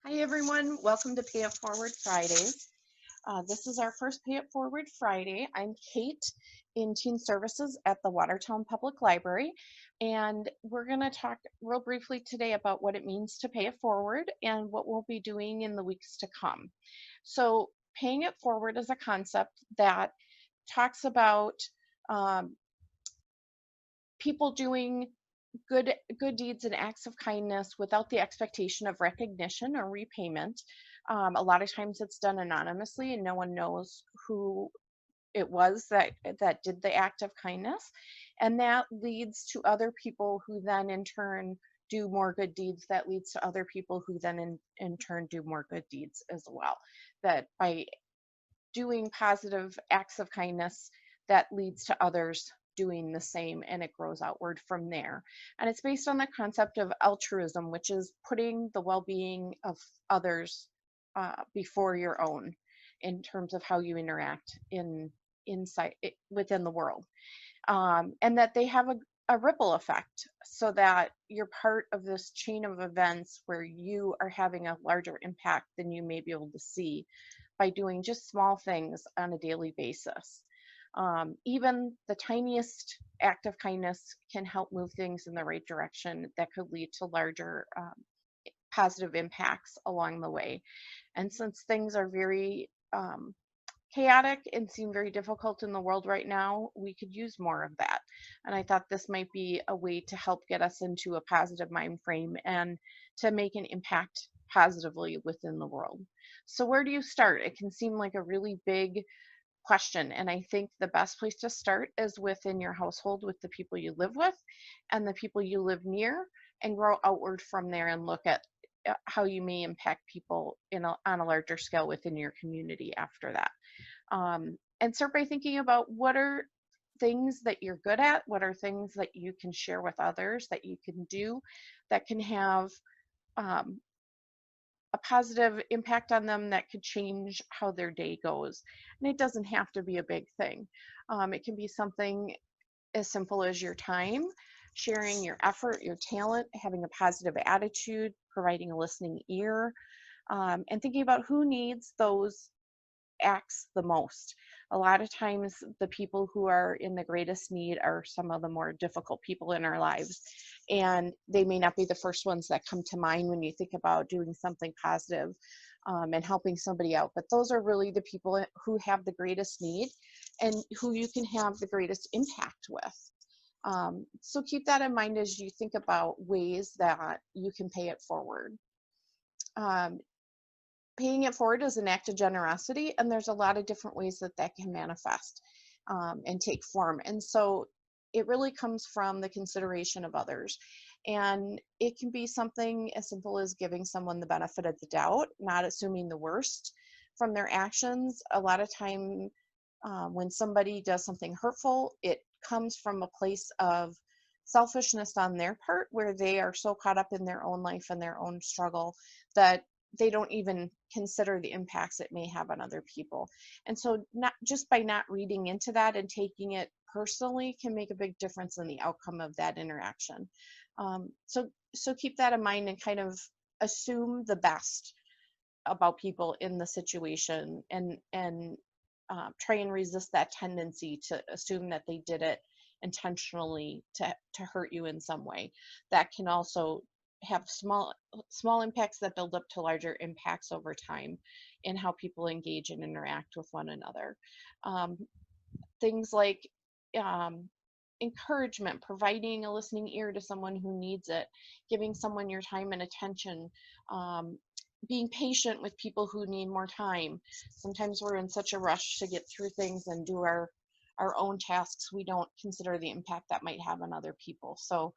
Hi everyone, welcome to Pay It Forward Fridays. This is our first Pay It Forward Friday. I'm Kate in Teen Services at the Watertown Public Library, and we're going to talk real briefly today about what it means to pay it forward and what we'll be doing in the weeks to come. So, paying it forward is a concept that talks about um, people doing good deeds and acts of kindness without the expectation of recognition or repayment. A lot of times it's done anonymously and no one knows who it was that did the act of kindness, and that leads to other people who then in turn do more good deeds. That leads to other people who then in turn do more good deeds as well. That by doing positive acts of kindness, that leads to others doing the same, and it grows outward from there. And it's based on the concept of altruism, which is putting the well-being of others before your own in terms of how you interact within the world, and that they have a ripple effect, so that you're part of this chain of events where you are having a larger impact than you may be able to see by doing just small things on a daily basis. Even the tiniest act of kindness can help move things in the right direction that could lead to larger positive impacts along the way. And since things are very chaotic and seem very difficult in the world right now, we could use more of that. And I thought this might be a way to help get us into a positive mind frame and to make an impact positively within the world. So, where do you start? It can seem like a really big question. And I think the best place to start is within your household with the people you live with and the people you live near, and grow outward from there and look at how you may impact people on a larger scale within your community after that. And start by thinking about what are things that you're good at, what are things that you can share with others that you can do that can have um, a positive impact on them, that could change how their day goes. And it doesn't have to be a big thing. It can be something as simple as your time, sharing your effort, your talent, having a positive attitude, providing a listening ear, and thinking about who needs those acts the most. A lot of times, the people who are in the greatest need are some of the more difficult people in our lives. And they may not be the first ones that come to mind when you think about doing something positive and helping somebody out. But those are really the people who have the greatest need and who you can have the greatest impact with. So keep that in mind as you think about ways that you can pay it forward. Um, Paying it forward is an act of generosity, and there's a lot of different ways that that can manifest and take form. And so it really comes from the consideration of others. And it can be something as simple as giving someone the benefit of the doubt, not assuming the worst from their actions. A lot of time, when somebody does something hurtful, it comes from a place of selfishness on their part, where they are so caught up in their own life and their own struggle that they don't even consider the impacts it may have on other people. And so, not just by not reading into that and taking it personally, can make a big difference in the outcome of that interaction. So keep that in mind and kind of assume the best about people in the situation, and try and resist that tendency to assume that they did it intentionally to hurt you in some way. That can also have small impacts that build up to larger impacts over time in how people engage and interact with one another. Um, Things like um, encouragement, providing a listening ear to someone who needs it, giving someone your time and attention, um, being patient with people who need more time. Sometimes we're in such a rush to get through things and do our own tasks, we don't consider the impact that might have on other people. So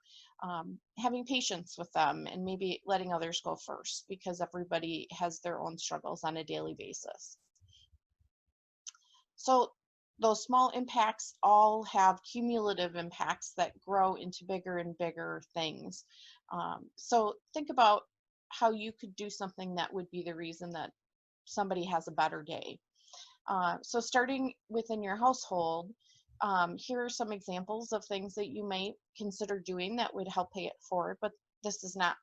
having patience with them and maybe letting others go first, because everybody has their own struggles on a daily basis. So those small impacts all have cumulative impacts that grow into bigger and bigger things. So think about how you could do something that would be the reason that somebody has a better day. So starting within your household, here are some examples of things that you might consider doing that would help pay it forward, but this is not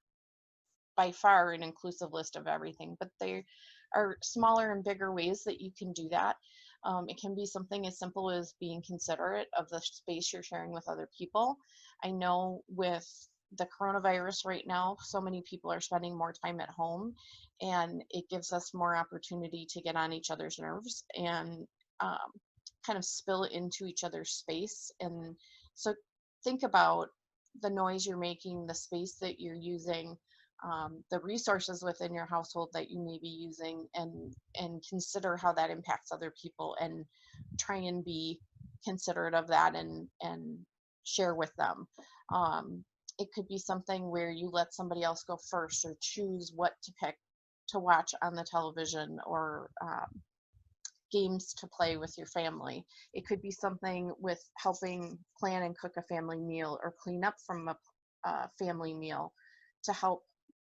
by far an inclusive list of everything, but there are smaller and bigger ways that you can do that. It can be something as simple as being considerate of the space you're sharing with other people. I know with the coronavirus right now, so many people are spending more time at home, and it gives us more opportunity to get on each other's nerves and um, kind of spill into each other's space. And so think about the noise you're making, the space that you're using, the resources within your household that you may be using, and consider how that impacts other people, and try and be considerate of that, and share with them. It could be something where you let somebody else go first, or choose what to pick to watch on the television, or games to play with your family. It could be something with helping plan and cook a family meal, or clean up from a family meal, to help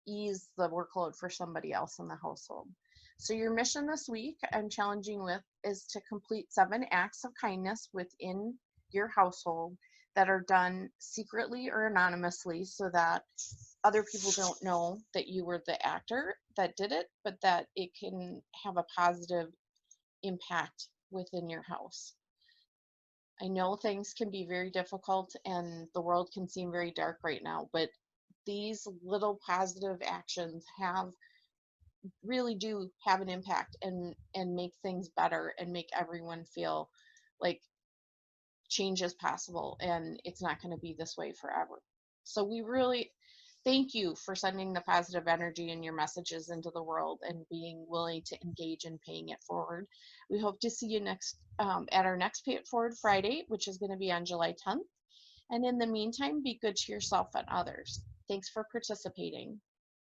ease the workload for somebody else in the household. So, your mission this week, I'm challenging with, is to complete 7 acts of kindness within your household that are done secretly or anonymously, so that other people don't know that you were the actor that did it, but that it can have a positive impact within your house. I know things can be very difficult and the world can seem very dark right now, but these little positive actions really do have an impact, and make things better, and make everyone feel like change is possible, and it's not going to be this way forever. So we really thank you for sending the positive energy in your messages into the world, and being willing to engage in paying it forward. We hope to see you next at our next Pay It Forward Friday, which is going to be on July 10th. And in the meantime, be good to yourself and others. Thanks for participating.